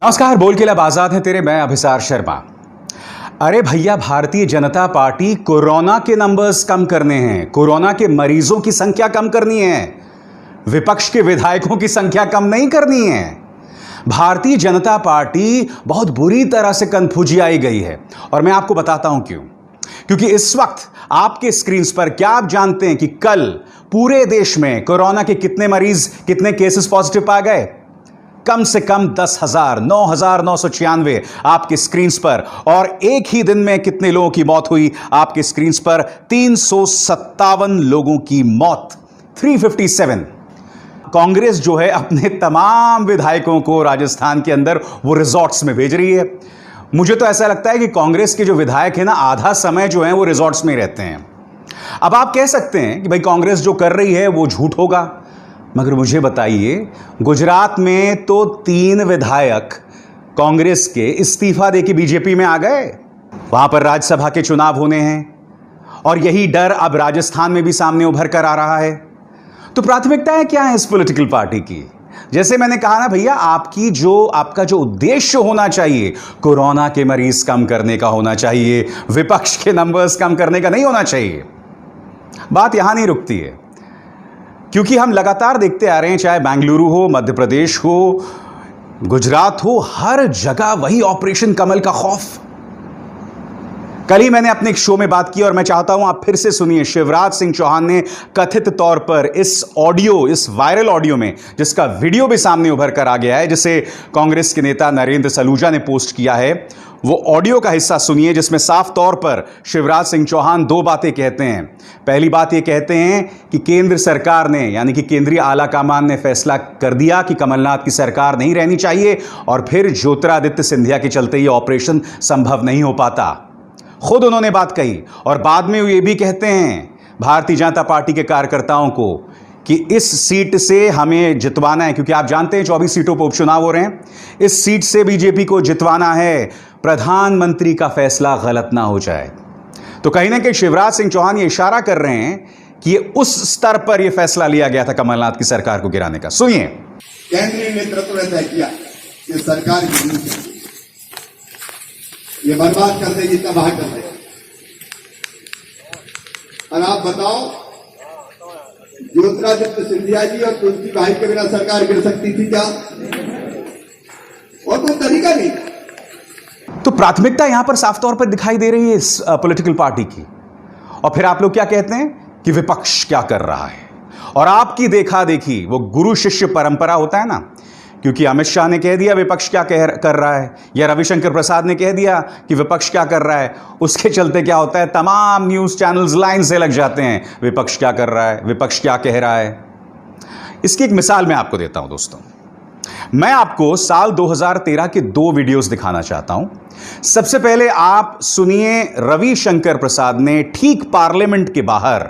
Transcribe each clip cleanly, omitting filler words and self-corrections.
नमस्कार। बोल के लब आजाद है तेरे, मैं अभिसार शर्मा। अरे भैया, भारतीय जनता पार्टी कोरोना के नंबर्स कम करने हैं, कोरोना के मरीजों की संख्या कम करनी है, विपक्ष के विधायकों की संख्या कम नहीं करनी है। भारतीय जनता पार्टी बहुत बुरी तरह से कन्फ्यूजियाई गई है और मैं आपको बताता हूं क्यों। क्योंकि इस वक्त आपके स्क्रीन पर क्या आप जानते हैं कि कल पूरे देश में कोरोना के कितने मरीज, कितने केसेस पॉजिटिव पाए गए? कम से कम 10,000, 9,996 आपके स्क्रीन पर। और एक ही दिन में कितने लोगों की मौत हुई आपके स्क्रीन पर? 357 लोगों की मौत, 357। कांग्रेस जो है अपने तमाम विधायकों को राजस्थान के अंदर वो रिजॉर्ट्स में भेज रही है। मुझे तो ऐसा लगता है कि कांग्रेस के जो विधायक है ना, आधा समय जो है वो रिजॉर्ट्स में रहते हैं। अब आप कह सकते हैं कि भाई कांग्रेस जो कर रही है वो झूठ होगा, मगर मुझे बताइए, गुजरात में तो 3 विधायक कांग्रेस के इस्तीफा देके बीजेपी में आ गए। वहां पर राज्यसभा के चुनाव होने हैं और यही डर अब राजस्थान में भी सामने उभर कर आ रहा है। तो प्राथमिकताएं क्या है इस पॉलिटिकल पार्टी की? जैसे मैंने कहा ना भैया, आपका जो उद्देश्य होना चाहिए, कोरोना के मरीज कम करने का होना चाहिए, विपक्ष के नंबर्स कम करने का नहीं होना चाहिए। बात यहां नहीं रुकती है, क्योंकि हम लगातार देखते आ रहे हैं, चाहे बेंगलुरु हो, मध्य प्रदेश हो, गुजरात हो, हर जगह वही ऑपरेशन कमल का खौफ। कल ही मैंने अपने एक शो में बात की और मैं चाहता हूं आप फिर से सुनिए। शिवराज सिंह चौहान ने कथित तौर पर इस वायरल ऑडियो में, जिसका वीडियो भी सामने उभर कर आ गया है, जिसे कांग्रेस के नेता नरेंद्र सलूजा ने पोस्ट किया है, वो ऑडियो का हिस्सा सुनिए, जिसमें साफ तौर पर शिवराज सिंह चौहान 2 बातें कहते हैं। पहली बात ये कहते हैं कि केंद्र सरकार ने, यानी कि केंद्रीय आला कमान ने फैसला कर दिया कि कमलनाथ की सरकार नहीं रहनी चाहिए, और फिर ज्योतिरादित्य सिंधिया के चलते ये ऑपरेशन संभव नहीं हो पाता। खुद उन्होंने बात कही और बाद में ये भी कहते हैं भारतीय जनता पार्टी के कार्यकर्ताओं को कि इस सीट से हमें जितवाना है, क्योंकि आप जानते हैं 24 सीटों पर उपचुनाव हो रहे हैं। इस सीट से बीजेपी को जितवाना है, प्रधानमंत्री का फैसला गलत ना हो जाए। तो कहीं ना कहीं शिवराज सिंह चौहान ये इशारा कर रहे हैं कि ये उस स्तर पर यह फैसला लिया गया था कमलनाथ की सरकार को गिराने का। सुनिए। केंद्रीय नेतृत्व ने तय किया कि सरकार की ये बर्बाद कर देगी, तबाह कर देगी। और आप बताओ, ज्योतिरादित्य सिंधिया जी और तुलसी भाई के बिना सरकार गिर सकती थी क्या? और कोई तरीका नहीं। तो प्राथमिकता यहां पर साफ तौर पर दिखाई दे रही है इस पॉलिटिकल पार्टी की। और फिर आप लोग क्या कहते हैं कि विपक्ष क्या कर रहा है, और आपकी देखा देखी, वो गुरु शिष्य परंपरा होता है ना, क्योंकि अमित शाह ने कह दिया विपक्ष क्या कर रहा है, या रविशंकर प्रसाद ने कह दिया कि विपक्ष क्या कर रहा है, उसके चलते क्या होता है, तमाम न्यूज चैनल्स लाइन से लग जाते हैं, विपक्ष क्या कर रहा है, विपक्ष क्या कह रहा है। इसकी एक मिसाल मैं आपको देता हूं दोस्तों। मैं आपको साल 2013 के 2 वीडियोस दिखाना चाहता हूं। सबसे पहले आप सुनिए, रविशंकर प्रसाद ने ठीक पार्लियामेंट के बाहर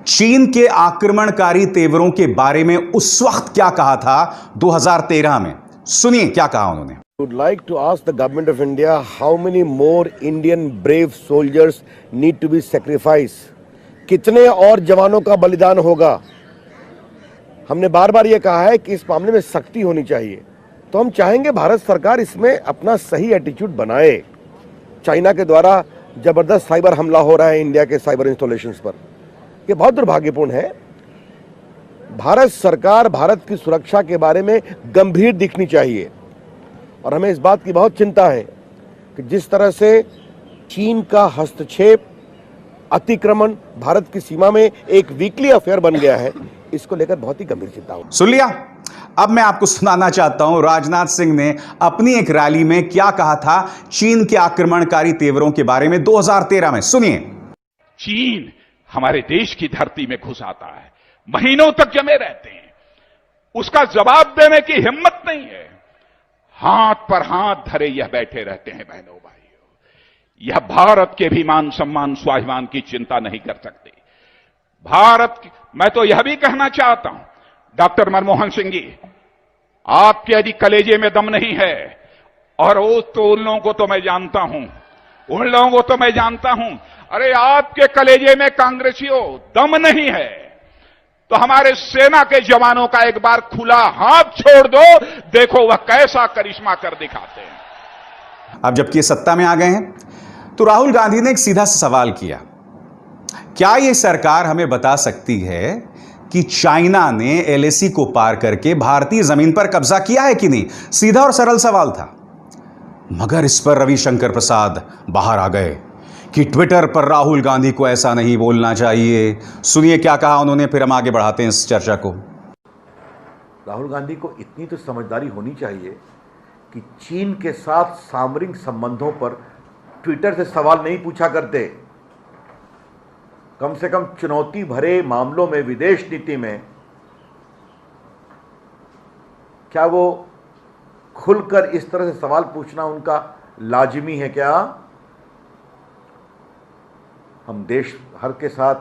चीन के आक्रमणकारी तेवरों के बारे में उस वक्त क्या कहा था 2013 में। सुनिए क्या कहा उन्होंने। Would like to ask the government of India how many more Indian brave soldiers need to be sacrificed? कितने और जवानों का बलिदान होगा? हमने बार बार ये कहा है कि इस मामले में सख्ती होनी चाहिए। तो हम चाहेंगे भारत सरकार इसमें अपना सही एटीट्यूड बनाए। चाइना के द्वारा जबरदस्त साइबर हमला हो रहा है इंडिया के साइबर इंस्टॉलेशंस पर, ये बहुत दुर्भाग्यपूर्ण है। भारत सरकार भारत की सुरक्षा के बारे में गंभीर दिखनी चाहिए, और हमें इस बात की बहुत चिंता है कि जिस तरह से चीन का हस्तक्षेप, अतिक्रमण भारत की सीमा में एक वीकली अफेयर बन गया है, इसको लेकर बहुत ही गंभीर चिंता हो। सुन लिया। अब मैं आपको सुनाना चाहता हूं राजनाथ सिंह ने अपनी एक रैली में क्या कहा था चीन के आक्रमणकारी तेवरों के बारे में 2013 में। सुनिए। चीन हमारे देश की धरती में घुस आता है, महीनों तक जमे रहते हैं, उसका जवाब देने की हिम्मत नहीं है, हाथ पर हाथ धरे यह बैठे रहते हैं। बहनों भाइयों, यह भारत के भी मान सम्मान स्वाभिमान की चिंता नहीं कर सकते। मैं तो यह भी कहना चाहता हूं, डॉक्टर मनमोहन सिंह जी, आपके यदि कलेजे में दम नहीं है, और वो तो उन लोगों को तो मैं जानता हूं, अरे आपके कलेजे में कांग्रेसियों दम नहीं है, तो हमारे सेना के जवानों का एक बार खुला हाथ छोड़ दो, देखो वह कैसा करिश्मा कर दिखाते हैं। अब जबकि ये सत्ता में आ गए हैं तो राहुल गांधी ने एक सीधा सा सवाल किया, क्या यह सरकार हमें बता सकती है कि चाइना ने एलएसी को पार करके भारतीय जमीन पर कब्जा किया है कि नहीं? सीधा और सरल सवाल था। मगर इस पर रविशंकर प्रसाद बाहर आ गए कि ट्विटर पर राहुल गांधी को ऐसा नहीं बोलना चाहिए। सुनिए क्या कहा उन्होंने, फिर हम आगे बढ़ाते हैं इस चर्चा को। राहुल गांधी को इतनी तो समझदारी होनी चाहिए कि चीन के साथ सामरिक संबंधों पर ट्विटर से सवाल नहीं पूछा करते। कम से कम चुनौती भरे मामलों में, विदेश नीति में, क्या वो खुलकर इस तरह से सवाल पूछना उनका लाजिमी है क्या? हम देश भर के साथ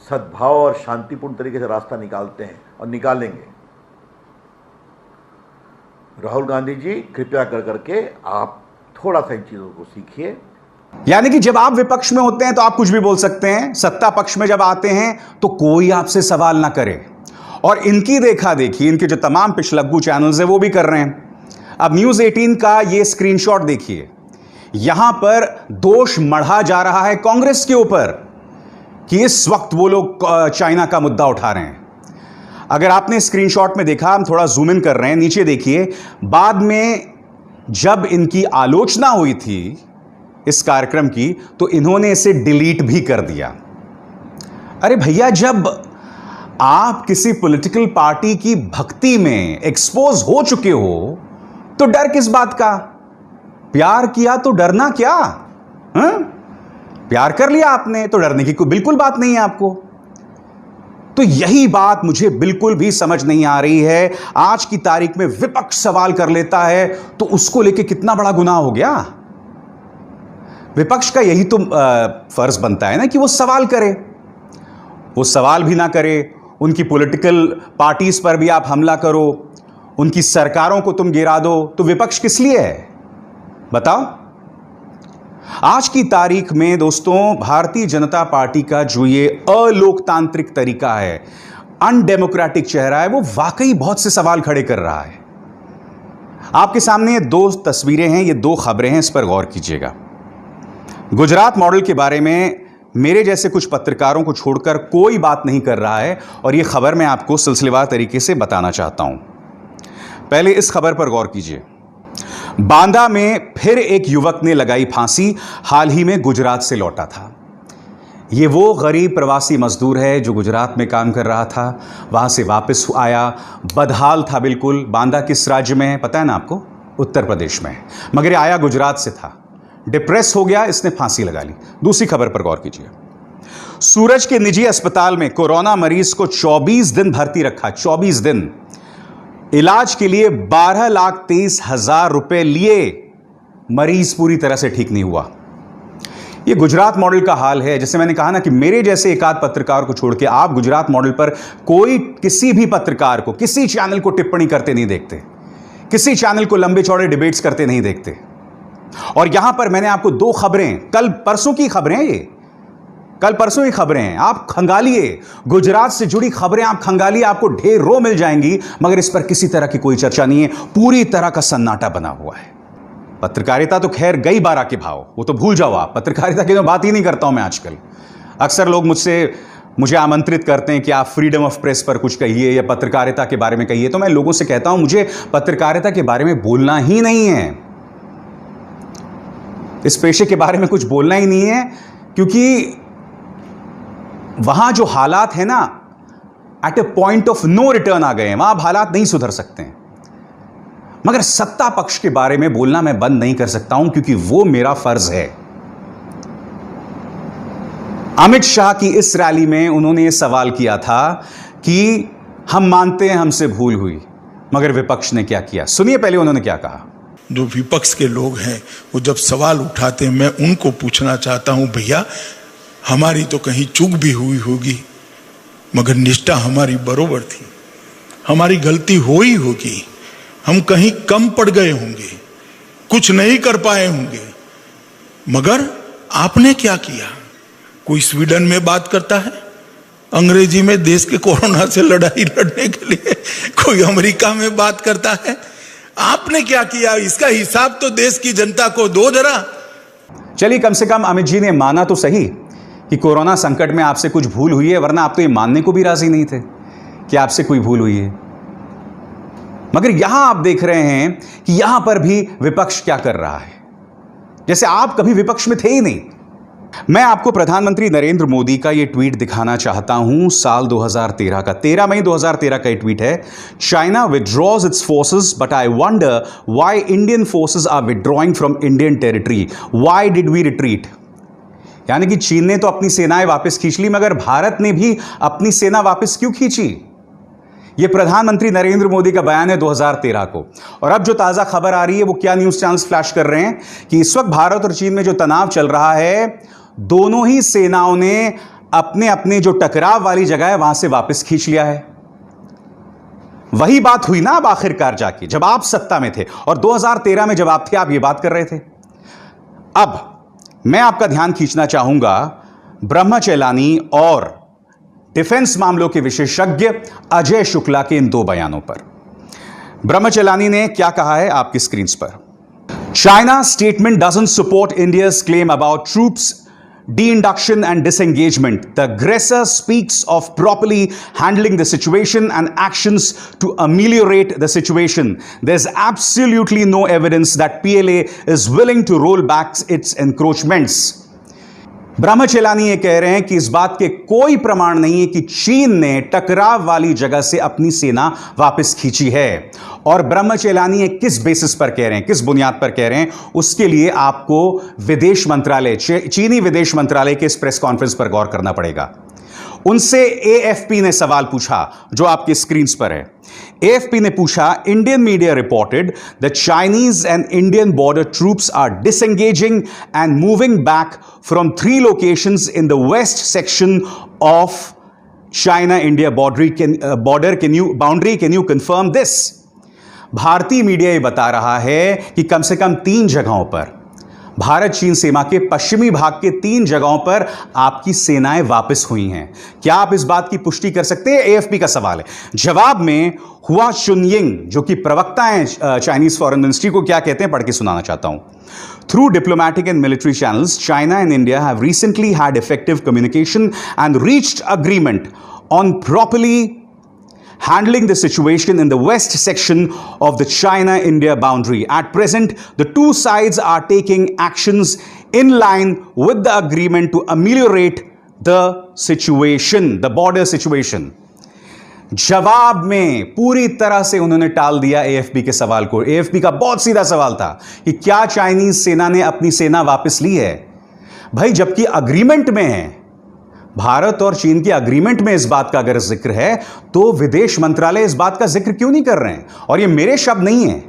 सद्भाव और शांतिपूर्ण तरीके से रास्ता निकालते हैं और निकालेंगे। राहुल गांधी जी, कृपया कर करके आप थोड़ा सा इन चीजों को सीखिए। यानी कि जब आप विपक्ष में होते हैं तो आप कुछ भी बोल सकते हैं, सत्ता पक्ष में जब आते हैं तो कोई आपसे सवाल ना करे। और इनकी देखा देखी इनके जो तमाम पिछलग्गू चैनल्स हैं वो भी कर रहे हैं। अब न्यूज 18 का ये स्क्रीनशॉट देखिए, यहां पर दोष मढ़ा जा रहा है कांग्रेस के ऊपर कि इस वक्त वो लोग चाइना का मुद्दा उठा रहे हैं। अगर आपने स्क्रीनशॉट में देखा, हम थोड़ा जूम इन कर रहे हैं, नीचे देखिए, बाद में जब इनकी आलोचना हुई थी इस कार्यक्रम की तो इन्होंने इसे डिलीट भी कर दिया। अरे भैया, जब आप किसी पॉलिटिकल पार्टी की भक्ति में एक्सपोज हो चुके हो तो डर किस बात का? प्यार किया तो डरना क्या? प्यार कर लिया आपने तो डरने की कोई बिल्कुल बात नहीं है आपको। तो यही बात मुझे बिल्कुल भी समझ नहीं आ रही है। आज की तारीख में विपक्ष सवाल कर लेता है तो उसको लेके कितना बड़ा गुनाह हो गया। विपक्ष का यही तो फर्ज बनता है ना कि वो सवाल करे। वो सवाल भी ना करे, उनकी पॉलिटिकल पार्टीज पर भी आप हमला करो, उनकी सरकारों को तुम गिरा दो, तो विपक्ष किस लिए है बताओ? आज की तारीख में दोस्तों, भारतीय जनता पार्टी का जो ये अलोकतांत्रिक तरीका है, अनडेमोक्रेटिक चेहरा है, वो वाकई बहुत से सवाल खड़े कर रहा है। आपके सामने ये दो तस्वीरें हैं, ये दो खबरें हैं, इस पर गौर कीजिएगा। गुजरात मॉडल के बारे में मेरे जैसे कुछ पत्रकारों को छोड़कर कोई बात नहीं कर रहा है और यह खबर मैं आपको सिलसिलेवार तरीके से बताना चाहता हूं। पहले इस खबर पर गौर कीजिए। बांदा में फिर एक युवक ने लगाई फांसी, हाल ही में गुजरात से लौटा था। यह वो गरीब प्रवासी मजदूर है जो गुजरात में काम कर रहा था, वहां से वापस आया, बदहाल था बिल्कुल। बांदा किस राज्य में है पता है ना आपको? उत्तर प्रदेश में, मगर ये आया गुजरात से था। डिप्रेस हो गया, इसने फांसी लगा ली। दूसरी खबर पर गौर कीजिए। सूरज के निजी अस्पताल में कोरोना मरीज को 24 दिन भर्ती रखा। 24 दिन इलाज के लिए 12,23,000 रुपए लिए, मरीज पूरी तरह से ठीक नहीं हुआ। यह गुजरात मॉडल का हाल है। जैसे मैंने कहा ना कि मेरे जैसे एकाध पत्रकार को छोड़ के आप गुजरात मॉडल पर कोई किसी भी पत्रकार को, किसी चैनल को टिप्पणी करते नहीं देखते, किसी चैनल को लंबे चौड़े डिबेट्स करते नहीं देखते। और यहां पर मैंने आपको दो खबरें, कल परसों की खबरें, ये कल परसों की खबरें हैं, आप खंगालिए, गुजरात से जुड़ी खबरें आप खंगालिए, आपको ढेरों मिल जाएंगी, मगर इस पर किसी तरह की कोई चर्चा नहीं है। पूरी तरह का सन्नाटा बना हुआ है। पत्रकारिता तो खैर गई 12 के भाव, वो तो भूल जाओ आप, पत्रकारिता की तो बात ही नहीं करता हूं मैं आजकल। अक्सर लोग मुझे आमंत्रित करते हैं कि आप फ्रीडम ऑफ प्रेस पर कुछ कहिए या पत्रकारिता के बारे में कहिए, तो मैं लोगों से कहता हूं मुझे पत्रकारिता के बारे में बोलना ही नहीं है, इस पेशे के बारे में कुछ बोलना ही नहीं है, क्योंकि वहां जो हालात है ना, at a point of no return आ गए हैं, वहां हालात नहीं सुधर सकते हैं। मगर सत्ता पक्ष के बारे में बोलना मैं बंद नहीं कर सकता हूं, क्योंकि वो मेरा फर्ज है। अमित शाह की इस रैली में उन्होंने ये सवाल किया था कि हम मानते हैं हमसे भूल हुई, मगर विपक्ष ने क्या किया? सुनिए पहले उन्होंने क्या कहा। जो विपक्ष के लोग हैं वो जब सवाल उठाते हैं, मैं उनको पूछना चाहता हूं, भैया हमारी तो कहीं चूक भी हुई होगी, मगर निष्ठा हमारी बरोबर थी, हमारी गलती हो ही होगी, हम कहीं कम पड़ गए होंगे, कुछ नहीं कर पाए होंगे, मगर आपने क्या किया? कोई स्वीडन में बात करता है, अंग्रेजी में देश के कोरोना से लड़ाई लड़ने के लिए कोई अमेरिका में बात करता है। आपने क्या किया, इसका हिसाब तो देश की जनता को दो जरा। चलिए, कम से कम अमित जी ने माना तो सही कि कोरोना संकट में आपसे कुछ भूल हुई है, वरना आप तो ये मानने को भी राजी नहीं थे कि आपसे कोई भूल हुई है। मगर यहां आप देख रहे हैं कि यहां पर भी विपक्ष क्या कर रहा है, जैसे आप कभी विपक्ष में थे ही नहीं। मैं आपको प्रधानमंत्री नरेंद्र मोदी का यह ट्वीट दिखाना चाहता हूं, साल 2013 का, 13 मई 2013 का यह ट्वीट है। China withdraws its forces but I wonder why Indian forces are withdrawing from Indian territory, why did we retreat. यानी कि चीन ने तो अपनी सेनाएं वापस खींच ली, मगर भारत ने भी अपनी सेना वापस क्यों खींची। यह प्रधानमंत्री नरेंद्र मोदी का बयान है 2013 को। और अब जो ताजा खबर आ रही है वो क्या न्यूज चैनल्स फ्लैश कर रहे हैं कि इस वक्त भारत और चीन में जो तनाव चल रहा है, दोनों ही सेनाओं ने अपने अपने जो टकराव वाली जगह है वहां से वापस खींच लिया है। वही बात हुई ना अब आखिरकार जाके, जब आप सत्ता में थे, और 2013 में जब आप थे, आप ये बात कर रहे थे। अब मैं आपका ध्यान खींचना चाहूंगा ब्रह्मचेलानी और डिफेंस मामलों के विशेषज्ञ अजय शुक्ला के इन दो बयानों पर। ब्रह्मचेलानी ने क्या कहा है आपकी स्क्रीन पर। China statement doesn't support India's claim about troops de-induction and disengagement. The aggressor speaks of properly handling the situation and actions to ameliorate the situation. There's absolutely no evidence that PLA is willing to roll back its encroachments. ब्रह्मचेलानी ये कह रहे हैं कि इस बात के कोई प्रमाण नहीं है कि चीन ने टकराव वाली जगह से अपनी सेना वापस खींची है। और ब्रह्मचेलानी ये किस बेसिस पर कह रहे हैं, किस बुनियाद पर कह रहे हैं, उसके लिए आपको विदेश मंत्रालय, चीनी विदेश मंत्रालय के इस प्रेस कॉन्फ्रेंस पर गौर करना पड़ेगा। उनसे एएफपी ने सवाल पूछा जो आपकी स्क्रीन पर है। एएफपी ने पूछा, Indian media reported the Chinese and Indian border troops are disengaging and moving back from 3 locations in the west section of China India border boundary. Can you confirm this. भारतीय media ये बता रहा है कि कम से कम 3 जगहों पर, भारत चीन सीमा के पश्चिमी भाग के 3 जगहों पर आपकी सेनाएं वापस हुई हैं। क्या आप इस बात की पुष्टि कर सकते हैं? एएफपी का सवाल है। जवाब में हुआ चुनयिंग, जो कि प्रवक्ता हैं चाइनीज फॉरेन मिनिस्ट्री को, क्या कहते हैं पढ़ के सुनाना चाहता हूं। Through diplomatic and military channels, China and India have recently had effective communication and reached agreement on properly handling the situation in the west section of the China-India boundary. At present, the two sides are taking actions in line with the agreement to ameliorate the situation, the border situation. जवाब में पूरी तरह से उन्होंने टाल दिया AFP के सवाल को। एएफपी का बहुत सीधा सवाल था कि क्या चाइनीज सेना ने अपनी सेना वापस ली है। भाई, जबकि अग्रीमेंट में है, भारत और चीन के अग्रीमेंट में इस बात का अगर जिक्र है, तो विदेश मंत्रालय इस बात का जिक्र क्यों नहीं कर रहे हैं। और ये मेरे शब्द नहीं हैं,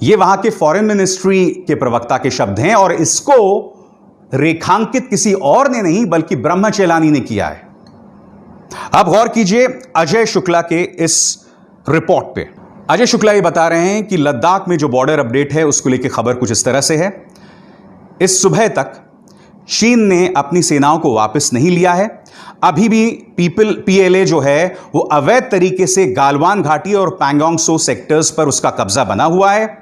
ये वहां के फॉरेन मिनिस्ट्री के प्रवक्ता के शब्द हैं, और इसको रेखांकित किसी और ने नहीं बल्कि ब्रह्मचेलानी ने किया है। अब गौर कीजिए अजय शुक्ला के इस रिपोर्ट पे। अजय शुक्ला ये बता रहे हैं कि लद्दाख में जो बॉर्डर अपडेट है उसको लेकर खबर कुछ इस तरह से है। इस सुबह तक चीन ने अपनी सेनाओं को वापस नहीं लिया है। अभी भी पीएलए जो है वो अवैध तरीके से गालवान घाटी और पैंगोंग सो सेक्टर्स पर उसका कब्जा बना हुआ है।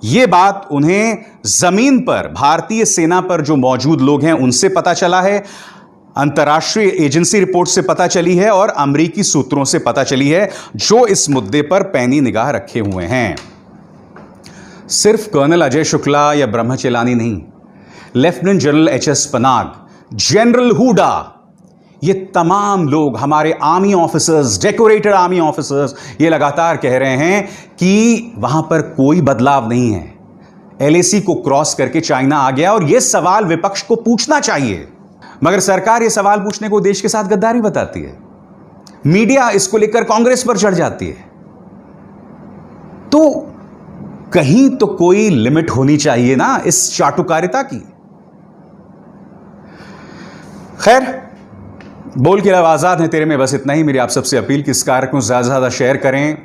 यह बात उन्हें जमीन पर भारतीय सेना पर जो मौजूद लोग हैं उनसे पता चला है, अंतर्राष्ट्रीय एजेंसी रिपोर्ट से पता चली है और अमेरिकी सूत्रों से पता चली है, जो इस मुद्दे पर पैनी निगाह रखे हुए हैं। सिर्फ कर्नल अजय शुक्ला या ब्रह्मचेलानी नहीं, lieutenant general HS Panag, general Hooda, ये तमाम लोग, हमारे army officers, decorated army officers, ये लगातार कह रहे हैं कि वहां पर कोई बदलाव नहीं है। एलएसी को क्रॉस करके चाइना आ गया, और यह सवाल विपक्ष को पूछना चाहिए, मगर सरकार यह सवाल पूछने को देश के साथ गद्दारी बताती है। मीडिया इसको लेकर कांग्रेस पर चढ़ जाती है। तो कहीं तो कोई लिमिट होनी चाहिए ना इस चाटुकारिता की। खैर, बोल के अब आजाद है तेरे में बस इतना ही। मेरी आप सबसे अपील कि इस कार्यक्रम को ज्यादा से ज्यादा शेयर करें,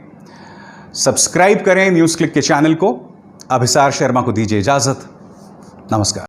सब्सक्राइब करें न्यूज क्लिक के चैनल को। अभिसार शर्मा को दीजिए इजाजत। नमस्कार।